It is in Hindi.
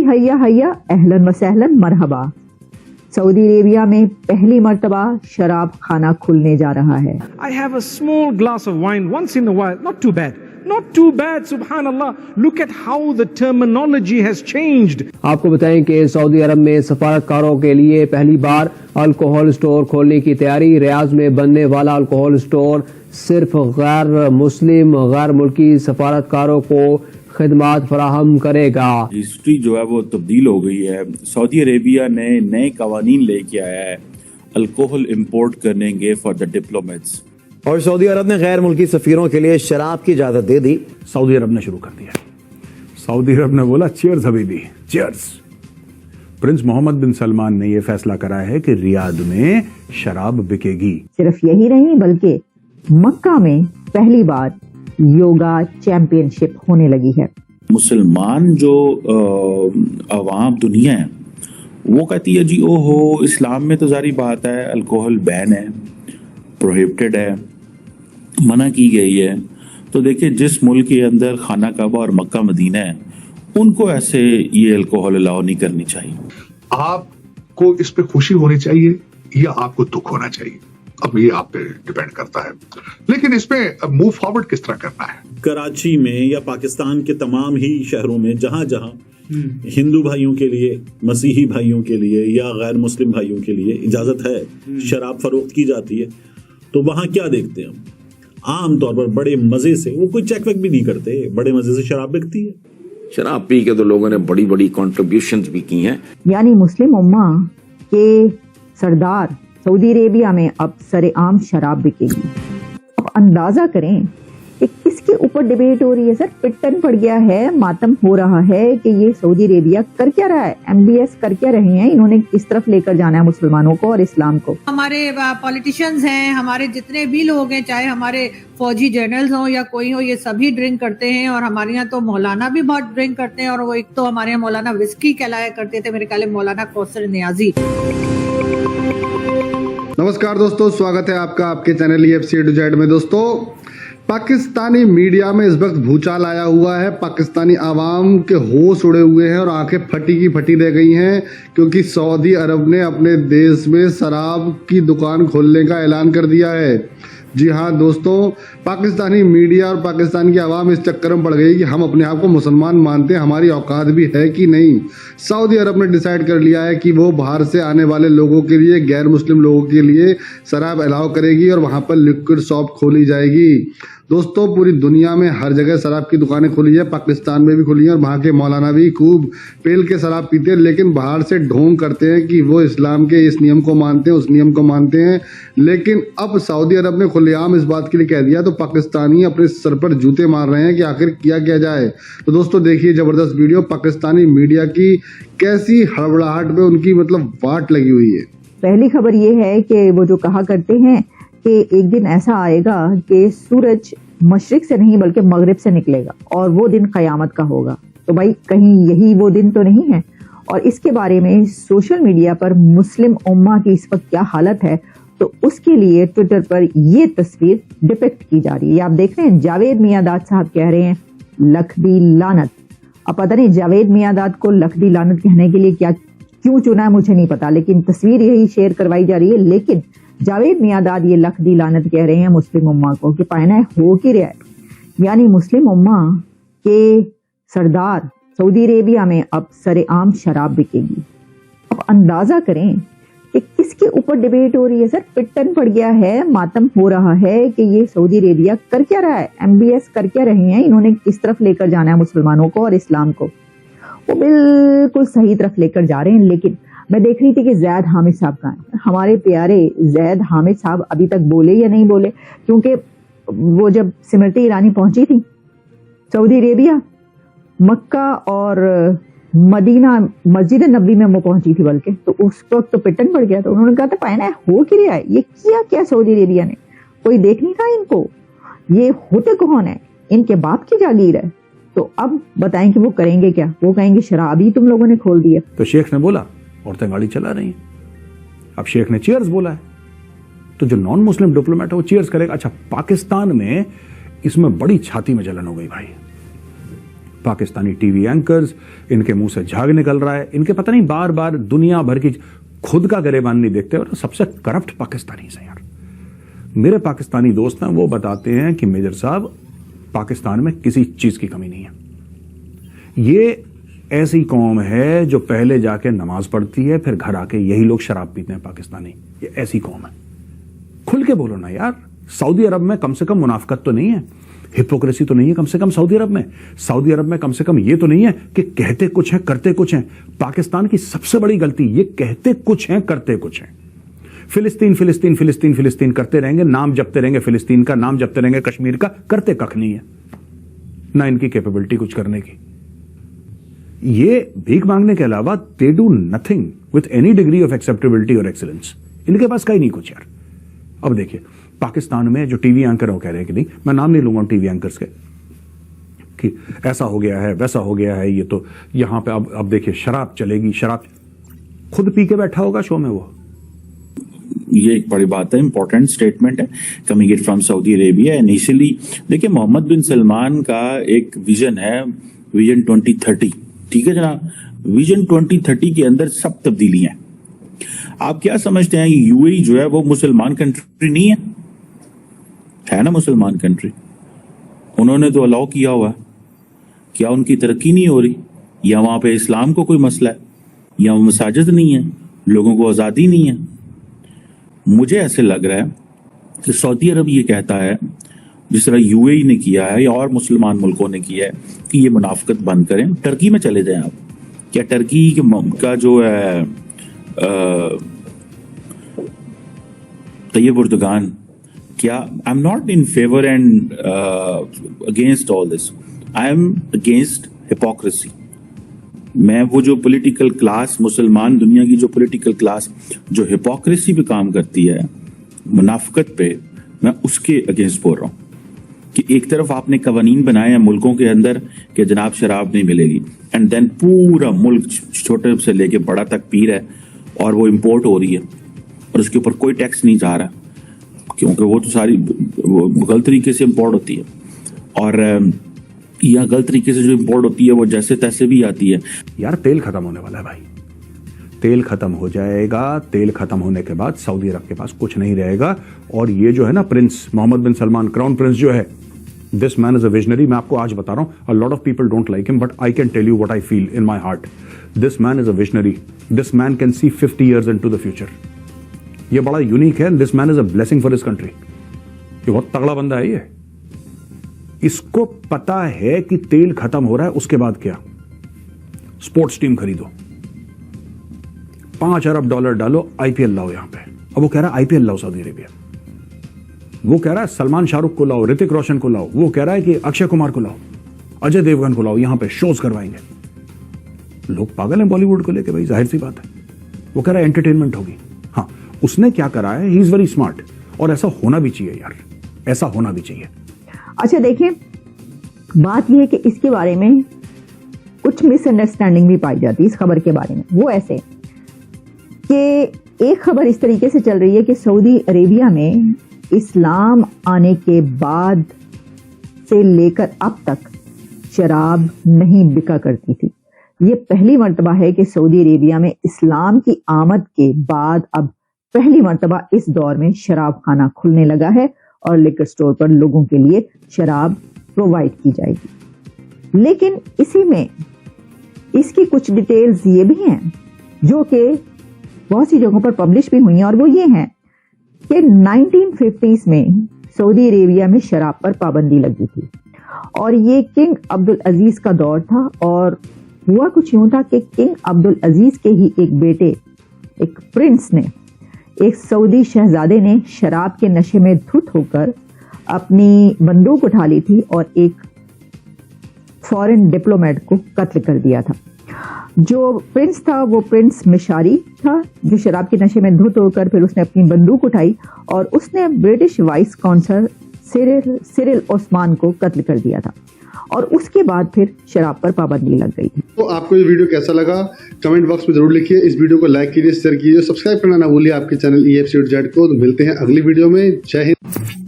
जी हैया हैया, अहलन व सहलन मरहबा। सऊदी अरेबिया में पहली मर्तबा शराब खाना खुलने जा रहा है। I have a small glass of wine once in a while. Not too bad. Not too bad, subhanallah. Look at how the terminology has changed. आपको बताएं कि सऊदी अरब में सफारतकारों के लिए पहली बार अल्कोहल स्टोर खोलने की तैयारी। रियाज में बनने वाला अल्कोहल स्टोर सिर्फ गैर मुस्लिम गैर मुल्की सफारतकारों को खिदमात फराहम करेगा। हिस्ट्री जो है वो तब्दील हो गई है। सऊदी अरेबिया ने नए कवानीन लेके आया है अल्कोहल इंपोर्ट करने के फॉर द डिप्लोमेट्स। और सऊदी अरब ने गैर मुल्की सफीरों के लिए शराब की इजाजत दे दी। सऊदी अरब ने शुरू कर दिया। सऊदी अरब ने बोला चीयर्स हबीबी, cheers. Prince Mohammed bin Salman ने यह फैसला करा है कि रियाद में शराब बिकेगी। सिर्फ यही नहीं बल्कि मक्का में पहली बार योगा चैंपियनशिप होने लगी है। मुसलमान जो अवाम दुनिया है वो कहती है जी ओहो इस्लाम में तो जारी बात है अल्कोहल बैन है, प्रोहिबिटेड है, मना की गई है। तो देखिए जिस मुल्क के अंदर खाना काबा और मक्का मदीना है उनको ऐसे ये अल्कोहल अलाउ नहीं करनी चाहिए। आपको इस पे खुशी होनी चाहिए या आपको दुख होना चाहिए, अब ये आप पे डिपेंड करता है। लेकिन इसमें मूव फॉरवर्ड किस तरह करना है। कराची में या पाकिस्तान के तमाम ही शहरों में जहां जहां हिंदू भाइयों के लिए, मसीही भाइयों के लिए या गैर मुस्लिम भाइयों के लिए इजाजत है शराब फरोख्त की जाती है, तो वहां क्या देखते हैं हम? आमतौर पर बड़े मजे से, वो कोई चेक वेक भी नहीं करते, बड़े मजे से शराब बिकती है। शराब पी के तो लोगों ने बड़ी बड़ी कॉन्ट्रीब्यूशंस भी की हैं। यानी मुस्लिम उम्मा के सरदार सऊदी अरेबिया में अब सरेआम शराब बिकेगी। अब अंदाजा करें कि किसके ऊपर डिबेट हो रही है। सर पिटन पड़ गया है, मातम हो रहा है कि ये सऊदी अरेबिया कर क्या रहा है, MBS कर क्या रहे हैं, इन्होंने किस तरफ लेकर जाना है मुसलमानों को और इस्लाम को। हमारे पॉलिटिशियंस हैं, हमारे जितने भी लोग हैं, चाहे हमारे फौजी जनरल्स हो या कोई हो, ये सभी ड्रिंक करते हैं। और हमारे यहाँ तो मौलाना भी बहुत ड्रिंक करते हैं। और वो एक तो हमारे यहाँ मौलाना विस्की कहलाया करते थे, मेरे ख्याल में मौलाना कौसर नियाजी। नमस्कार दोस्तों, स्वागत है आपका आपके channel EFC A to Z में। दोस्तों पाकिस्तानी मीडिया में इस वक्त भूचाल आया हुआ है। पाकिस्तानी आवाम के होश उड़े हुए हैं और आंखें फटी की फटी रह गई हैं, क्योंकि सऊदी अरब ने अपने देश में शराब की दुकान खोलने का ऐलान कर दिया है। जी हाँ दोस्तों, पाकिस्तानी मीडिया और पाकिस्तान की आवाम इस चक्कर में पड़ गई कि हम अपने आप को मुसलमान मानते हैं, हमारी औकात भी है कि नहीं। सऊदी अरब ने डिसाइड कर लिया है कि वो बाहर से आने वाले लोगों के लिए, गैर मुस्लिम लोगों के लिए शराब अलाउ करेगी और वहाँ पर लिक्विड शॉप खोली जाएगी। दोस्तों पूरी दुनिया में हर जगह शराब की दुकानें खुली है, पाकिस्तान में भी खुली है और वहाँ के मौलाना भी खूब पेल के शराब पीते हैं, लेकिन बाहर से ढोंग करते हैं कि वो इस्लाम के इस नियम को मानते हैं, उस नियम को मानते हैं। लेकिन अब सऊदी अरब ने खुलेआम इस बात के लिए कह दिया तो पाकिस्तानी अपने सर पर जूते मार रहे हैं कि आखिर किया क्या जाए। तो दोस्तों देखिए जबरदस्त वीडियो, पाकिस्तानी मीडिया की कैसी हड़बड़ाहट में उनकी मतलब वाट लगी हुई है। पहली खबर ये है कि वो जो कहा करते हैं कि एक दिन ऐसा आएगा कि सूरज मशरिक से नहीं बल्कि मगरिब से निकलेगा और वो दिन कयामत का होगा। तो भाई कहीं यही वो दिन तो नहीं है। और इसके बारे में सोशल मीडिया पर मुस्लिम उम्मा की इस वक्त क्या हालत है, तो उसके लिए ट्विटर पर ये तस्वीर डिपिक्ट की जा रही है। आप देख रहे हैं जावेद मियांदाद साहब कह रहे हैं लख दी लानत। अब पता नहीं जावेद मियांदाद को लख दी लानत कहने के लिए क्या क्यों चुना है मुझे नहीं पता, लेकिन तस्वीर यही शेयर करवाई जा रही है। लेकिन जावेद मियांदाद ये लख दी लानत कह रहे हैं मुस्लिम उम्मा को कि पायना हो की रहा है। यानी मुस्लिम उम्मा के सरदार सऊदी अरेबिया में अब सरेआम शराब बिकेगी। अब अंदाजा करें कि किसके ऊपर डिबेट हो रही है। सर पिटन पड़ गया है, मातम हो रहा है कि ये सऊदी अरेबिया कर क्या रहा है, MBS कर क्या रहे हैं, इन्होंने किस तरफ लेकर जाना है मुसलमानों को और इस्लाम को। वो बिल्कुल सही तरफ लेकर जा रहे हैं। लेकिन मैं देख रही थी कि जैद हामिद साहब कहाँ हैं। हमारे प्यारे जैद हामिद साहब अभी तक बोले या नहीं बोले, क्योंकि वो जब स्मृति ईरानी पहुंची थी सऊदी अरेबिया, मक्का और मदीना मस्जिद नबी में वो पहुंची थी, बल्कि तो उस वक्त तो पिटन पड़ गया। तो उन्होंने कहा था पायना हो कि रहा है, ये किया क्या सऊदी अरेबिया ने, कोई देख नहीं रहा इनको, ये होते कौन है, इनके बाप की जागीर है। तो अब बताएं कि वो करेंगे क्या। वो कहेंगे शराब ही तुम लोगों ने खोल दी है। तो शेख ने बोला औरतें गाड़ी चला रही हैं, अब शेख ने चीयर्स बोला है, तो जो नॉन मुस्लिम डिप्लोमेट है वो चीयर्स करेगा। अच्छा पाकिस्तान में इसमें बड़ी छाती में जलन हो गई भाई। पाकिस्तानी टीवी एंकर्स, इनके मुंह से झाग निकल रहा है, इनके पता नहीं बार बार दुनिया भर की, खुद का गरेबान नहीं देखते और सबसे करप्ट पाकिस्तानी है यार। मेरे पाकिस्तानी दोस्त हैं, वो बताते हैं कि मेजर साहब पाकिस्तान में किसी चीज की कमी नहीं है। ये ऐसी कौम है जो पहले जाके नमाज पढ़ती है, फिर घर आके यही लोग शराब पीते हैं पाकिस्तानी। ये ऐसी कौम है। खुल के बोलो ना यार। सऊदी अरब में कम से कम मुनाफिकत तो नहीं है, हिपोक्रेसी तो नहीं है कम से कम सऊदी अरब में। सऊदी अरब में कम से कम ये तो नहीं है कि कहते कुछ है करते कुछ है। पाकिस्तान की सबसे बड़ी गलती ये कहते कुछ है करते कुछ है। फिलिस्तीन फिलिस्तीन फिलिस्तीन फिलिस्तीन करते रहेंगे, नाम जपते रहेंगे फिलिस्तीन का, नाम जपते रहेंगे कश्मीर का, करते कख नहीं है, ना इनकी कैपेबिलिटी कुछ करने की। ये भीख मांगने के अलावा they do nothing with any degree of acceptability और एक्सीलेंस। इनके पास कहीं नहीं कुछ यार। अब देखिए पाकिस्तान में जो टीवी एंकर हो कह रहे हैं कि नहीं, मैं नाम नहीं लूंगा टीवी एंकर्स के, कि ऐसा हो गया है वैसा हो गया है, ये तो यहां पे अब देखिए शराब चलेगी, शराब खुद पी के बैठा होगा शो में वो। ये एक बड़ी बात है, इंपॉर्टेंट स्टेटमेंट है coming it from Saudi Arabia. Initially देखिए मोहम्मद बिन सलमान का एक विजन है, विजन 2030, ठीक है जनाब। विजन 2030 के अंदर सब तब्दीलियां। आप क्या समझते हैं यूएई जो है वो मुसलमान कंट्री नहीं है ना मुसलमान कंट्री। उन्होंने तो अलाउ किया हुआ है, क्या उनकी तरक्की नहीं हो रही, या वहां पे इस्लाम को कोई मसला है, या मसाजिद नहीं है, लोगों को आजादी नहीं है। मुझे ऐसे लग रहा है कि सऊदी अरब ये कहता है, जिस तरह यूएई ने किया है या और मुसलमान मुल्कों ने किया है, कि ये मुनाफिकत बंद करें, टर्की में चले जाएं आप। क्या टर्की का जो है तैयब उर्दगान, क्या I am not in favour and against all this, I am against hypocrisy. मैं वो जो पॉलिटिकल क्लास, मुसलमान दुनिया की जो पॉलिटिकल क्लास जो हिपोक्रेसी पे काम करती है, मुनाफिकत पे, मैं उसके अगेंस्ट बोल रहा हूँ कि एक तरफ आपने कवानीन बनाए हैं मुल्कों के अंदर कि जनाब शराब नहीं मिलेगी, एंड देन पूरा मुल्क छोटे से लेके बड़ा तक पी रहा है और वो इम्पोर्ट हो रही है और उसके ऊपर कोई टैक्स नहीं जा रहा, क्योंकि वो तो सारी गलत तरीके से इम्पोर्ट होती है, और यहाँ गलत तरीके से जो इम्पोर्ट होती है वो जैसे तैसे भी आती है। यार तेल खत्म होने वाला है भाई, तेल खत्म हो जाएगा। तेल खत्म होने के बाद सऊदी अरब के पास कुछ नहीं रहेगा। और ये जो है ना prince Mohammed bin Salman, crown prince जो है, this man is a visionary. मैं आपको आज बता रहा हूं, a lot of people don't like him, but I can tell you what I feel in my heart. This man is a visionary. This man can see 50 years into the future. ये बड़ा यूनिक है। This man is a blessing for his country. ये बहुत तगड़ा बंदा है ये। इसको पता है कि तेल खत्म हो रहा है, उसके बाद क्या, स्पोर्ट्स टीम खरीदो, $5 अरब डालो, आईपीएल लाओ यहां पे। अब वो कह रहा है आईपीएल लाओ सऊदी अरेबिया, वो कह रहा है सलमान शाहरुख को लाओ, ऋतिक रोशन को लाओ, वो कह रहा है कि अक्षय कुमार को लाओ, अजय देवगन को लाओ, यहां पे शोज करवाएंगे। लोग पागल हैं बॉलीवुड को लेके भाई, जाहिर सी बात है। वो कह रहा है एंटरटेनमेंट होगी। हाँ, उसने क्या करा है, ही इज वेरी स्मार्ट, और ऐसा होना भी चाहिए यार, ऐसा होना भी चाहिए। अच्छा देखिए, बात यह है कि इसके बारे में कुछ मिसअंडरस्टैंडिंग भी पाई जाती है इस खबर के बारे में। वो ऐसे कि एक खबर इस तरीके से चल रही है कि सऊदी अरेबिया में इस्लाम आने के बाद से लेकर अब तक शराब नहीं बिका करती थी। ये पहली मर्तबा है कि सऊदी अरेबिया में इस्लाम की आमद के बाद अब पहली मर्तबा इस दौर में शराब खाना खुलने लगा है और लिकर स्टोर पर लोगों के लिए शराब प्रोवाइड की जाएगी। लेकिन इसी में इसकी कुछ डिटेल्स ये भी हैं जो कि बहुत सी जगहों पर पब्लिश भी हुई हैं, और वो ये हैं कि 1950s में सऊदी अरेबिया में शराब पर पाबंदी लगी थी, और ये किंग अब्दुल अजीज का दौर था। और हुआ कुछ यूं था कि किंग अब्दुल अजीज के ही एक बेटे, एक प्रिंस ने, एक सऊदी शहजादे ने शराब के नशे में धुत होकर अपनी बंदूक उठा ली थी और एक फॉरेन डिप्लोमेट को कत्ल कर दिया था। जो प्रिंस था वो प्रिंस मिशारी था, जो शराब के नशे में धुत होकर फिर उसने अपनी बंदूक उठाई और उसने British vice council Cyril Osman को कत्ल कर दिया था, और उसके बाद फिर शराब पर पाबंदी लग गई थी। तो आपको ये वीडियो कैसा लगा कमेंट बॉक्स में जरूर लिखिए। इस वीडियो को लाइक कीजिए, शेयर कीजिए, सब्सक्राइब करना ना भूलिए आपके चैनल EFC को। तो मिलते हैं अगली वीडियो में। जय हिंद।